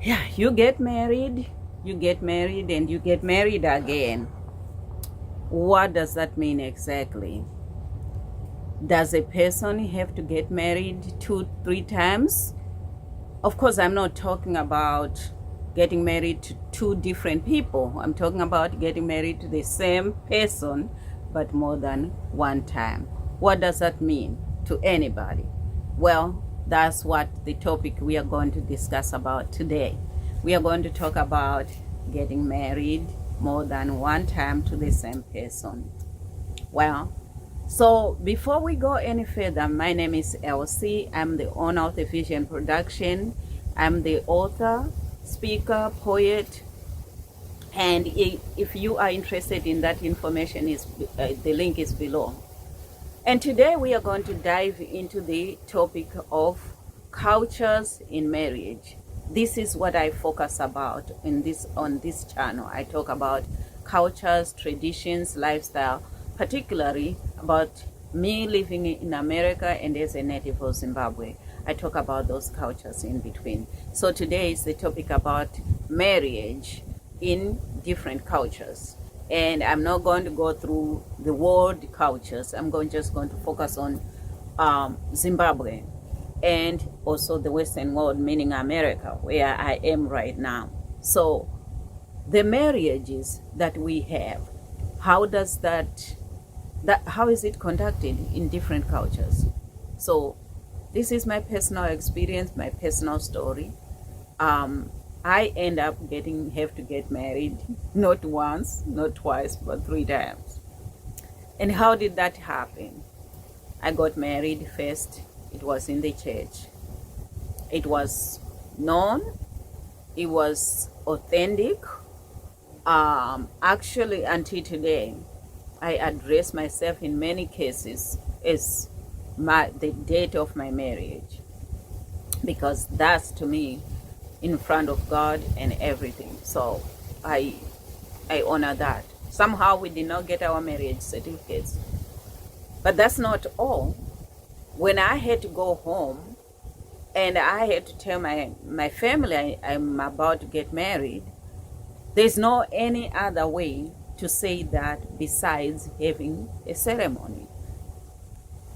Yeah, you get married, and you get married again. What does that mean exactly? Does a person have to get married 2-3 times? Of course, I'm not talking about getting married to two different people. I'm talking about getting married to the same person, but more than one time. What does that mean to anybody? Well, that's what the topic we are going to discuss about today. We are going to talk about getting married more than one time to the same person. Well, so before we go any further, my name is Elece. I'm the owner of the Vision Production. I'm the author, speaker, poet, and if you are interested in that information, the link is below. And today we are going to dive into the topic of cultures in marriage. This is what I focus about on this channel. I talk about cultures, traditions, lifestyle, particularly about me living in America and as a native of Zimbabwe. I talk about those cultures in between. So today is the topic about marriage in different cultures. And I'm not going to go through the world cultures. I'm just going to focus on Zimbabwe and also the Western world, meaning America, where I am right now. So the marriages that we have, how is it conducted in different cultures? So this is my personal experience, my personal story. I end up have to get married not once, not twice, but 3 times. And how did that happen? I got married first. It was in the church. It was known. It was authentic. Actually, until today, I address myself in many cases as the date of my marriage, because that's, to me, in front of God and everything. So I honor that. Somehow we did not get our marriage certificates, but that's not all. When I had to go home and I had to tell my family I'm about to get married, there's no any other way to say that besides having a ceremony.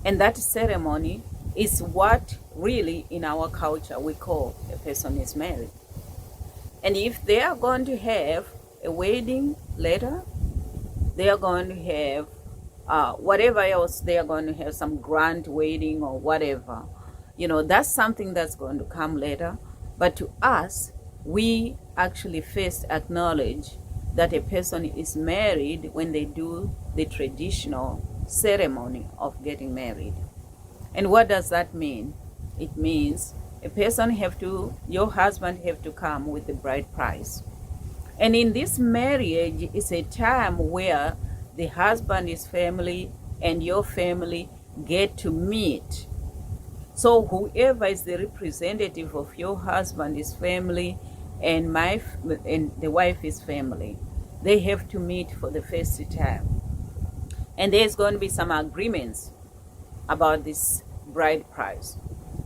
And that ceremony is what really in our culture we call a person is married. And if they are going to have a wedding later, they are going to have whatever else, they are going to have some grand wedding or whatever. That's something that's going to come later. But to us, we actually first acknowledge that a person is married when they do the traditional ceremony of getting married. And what does that mean? It means your husband have to come with the bride price. And in this marriage, it's a time where the husband's family and your family get to meet. So whoever is the representative of your husband's family and the wife's family, they have to meet for the first time. And there's going to be some agreements about this bride price.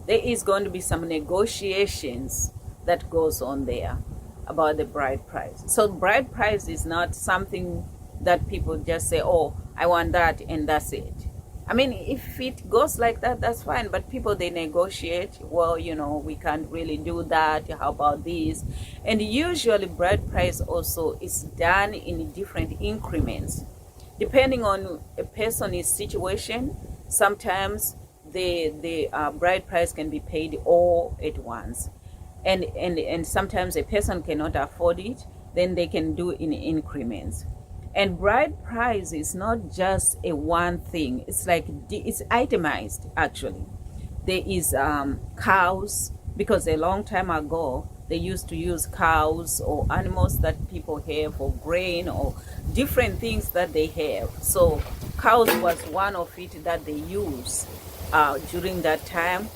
There is going to be some negotiations that goes on there about the bride price. So bride price is not something that people just say, oh, I want that and that's it. I mean, if it goes like that, that's fine. But people, they negotiate. Well, we can't really do that. How about this? And usually bride price also is done in different increments. Depending on a person's situation, sometimes the bride price can be paid all at once. And sometimes a person cannot afford it, then they can do in increments. And bride price is not just a one thing. It's like it's itemized, actually. There is cows, because a long time ago they used to use cows or animals that people have, or grain, or different things that they have. So cows was one of it that they use during that time.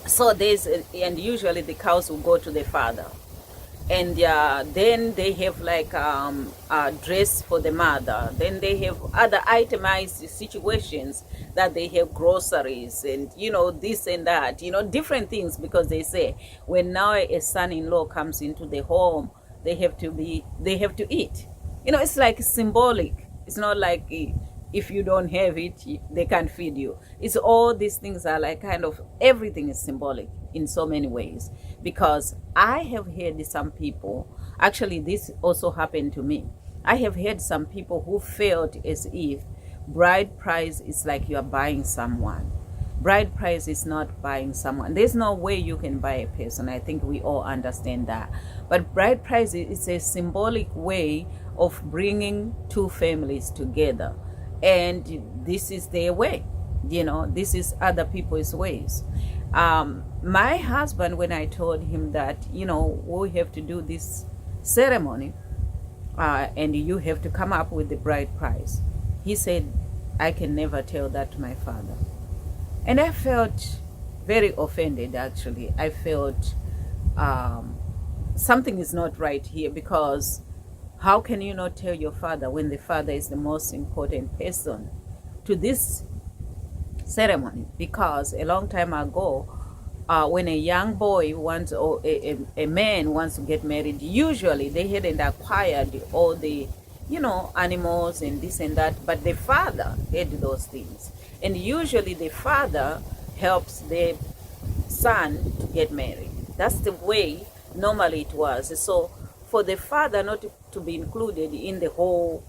So and usually the cows will go to the father. And then they have like a dress for the mother. Then they have other itemized situations that they have groceries and this and that, different things, because they say when now a son-in-law comes into the home, they have to eat. It's like symbolic. It's not like if you don't have it, they can't feed you. It's all these things are like kind of everything is symbolic in so many ways. Because I have heard some people, actually this also happened to me. I have heard some people who felt as if bride price is like you are buying someone. Bride price is not buying someone. There's no way you can buy a person. I think we all understand that. But bride price is a symbolic way of bringing two families together. And this is their way. This is other people's ways. My husband, when I told him that, we have to do this ceremony and you have to come up with the bride price, he said, I can never tell that to my father. And I felt very offended, actually. I felt something is not right here, because how can you not tell your father when the father is the most important person to this ceremony? Because a long time ago, when a young boy wants, or a man wants to get married, usually they hadn't acquired all the animals and this and that, but the father had those things. And usually the father helps the son to get married. That's the way normally it was. So for the father not to be included in the whole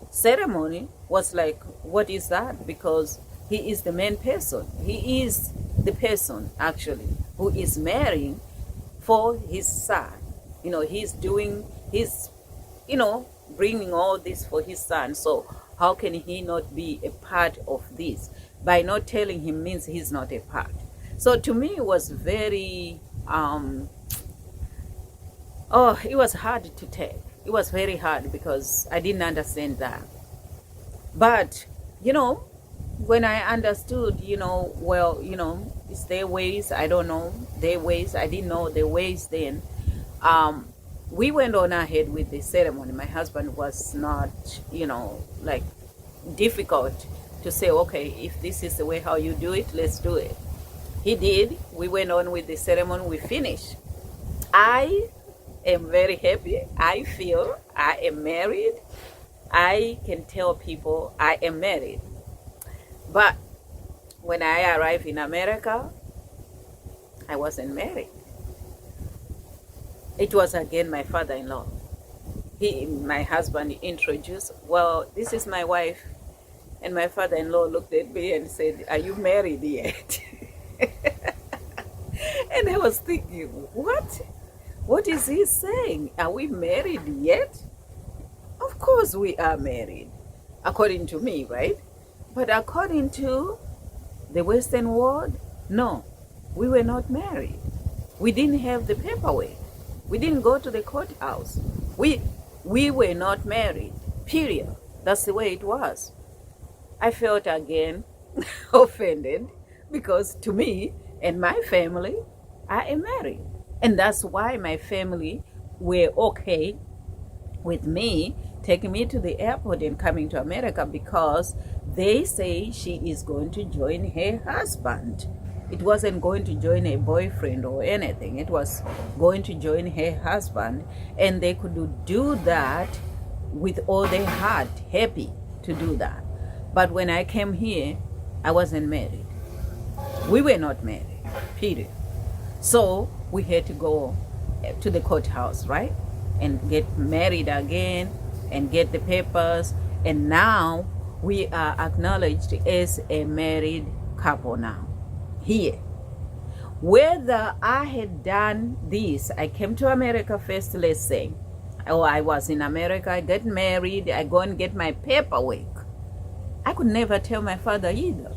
ceremony was like, what is that? Because he is the main person. He is the person actually who is marrying for his son. He's doing his, bringing all this for his son. So how can he not be a part of this? By not telling him means he's not a part. So to me it was very it was hard to take. It was very hard because I didn't understand that. But when I understood, it's their ways. I don't know their ways. I didn't know their ways then. We went on ahead with the ceremony. My husband was not, like difficult to say, okay, if this is the way how you do it, let's do it. He did. We went on with the ceremony. We finished. I am very happy. I feel I am married. I can tell people I am married. But when I arrived in America, I wasn't married. It was again my father-in-law. My husband introduced, well, this is my wife. And my father-in-law looked at me and said, are you married yet? And I was thinking, what? What is he saying? Are we married yet? Of course we are married, according to me, right? But according to the Western world, no, we were not married. We didn't have the paperwork. We didn't go to the courthouse. We were not married, period. That's the way it was. I felt again offended, because to me and my family, I am married. And that's why my family were okay with me taking me to the airport and coming to America, because they say she is going to join her husband. It wasn't going to join a boyfriend or anything. It was going to join her husband, and they could do that with all their heart, happy to do that. But when I came here, I wasn't married. We were not married, period. So we had to go to the courthouse, right? And get married again and get the papers. And now we are acknowledged as a married couple now, here. Whether I had done this, I came to America first, let's say, or I was in America, I get married, I go and get my paperwork. I could never tell my father either.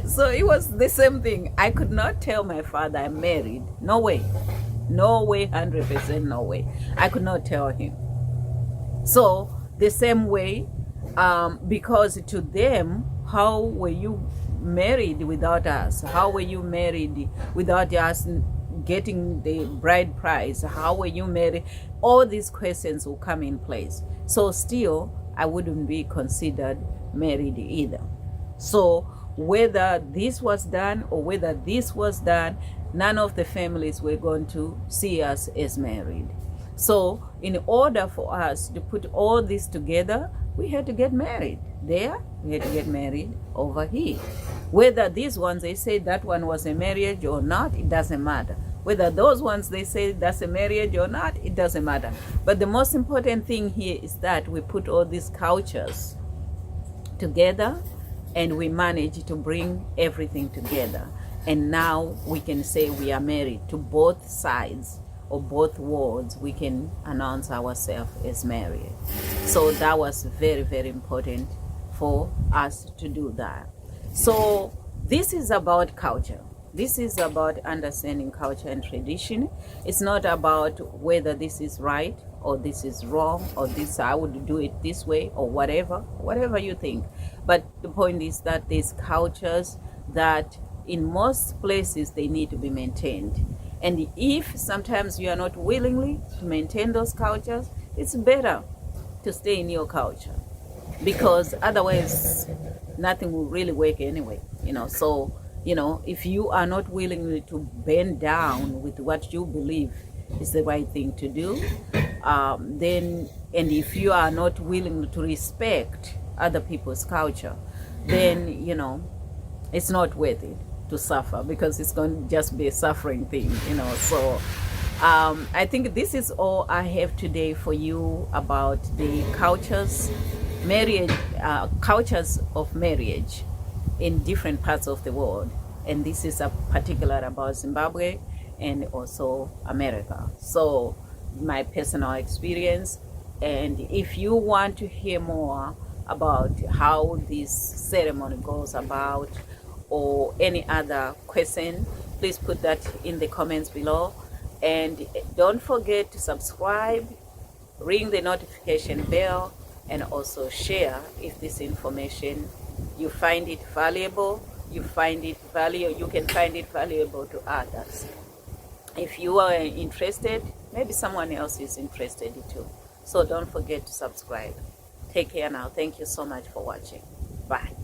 So it was the same thing. I could not tell my father I'm married. No way. No way, 100% no way. I could not tell him. So the same way, because to them, how were you married without us? How were you married without us getting the bride price, how were you married, all these questions will come in place. So still I wouldn't be considered married either. So whether this was done or whether this was done, none of the families were going to see us as married. So in order for us to put all this together, we had to get married there, we had to get married over here. Whether these ones, they say that one was a marriage or not, it doesn't matter. Whether those ones, they say that's a marriage or not, it doesn't matter. But the most important thing here is that we put all these cultures together and we manage to bring everything together. And now we can say we are married to both sides or both worlds. We can announce ourselves as married. So that was very, very important for us to do that. So this is about culture. This is about understanding culture and tradition. It's not about whether this is right or this is wrong or this I would do it this way or whatever you think. But the point is that these cultures that in most places they need to be maintained. And if sometimes you are not willingly to maintain those cultures, it's better to stay in your culture, because otherwise nothing will really work anyway, So, if you are not willing to bend down with what you believe is the right thing to do, then, and if you are not willing to respect other people's culture, then, it's not worth it to suffer, because it's going to just be a suffering thing, So I think this is all I have today for you about the cultures of marriage in different parts of the world. And this is a particular about Zimbabwe and also America. So my personal experience. And if you want to hear more about how this ceremony goes about or any other question, please put that in the comments below. And don't forget to subscribe, ring the notification bell, and also share if this information you find it valuable. You can find it valuable to others. If you are interested, maybe someone else is interested too. So don't forget to subscribe. Take care now. Thank you so much for watching. Bye.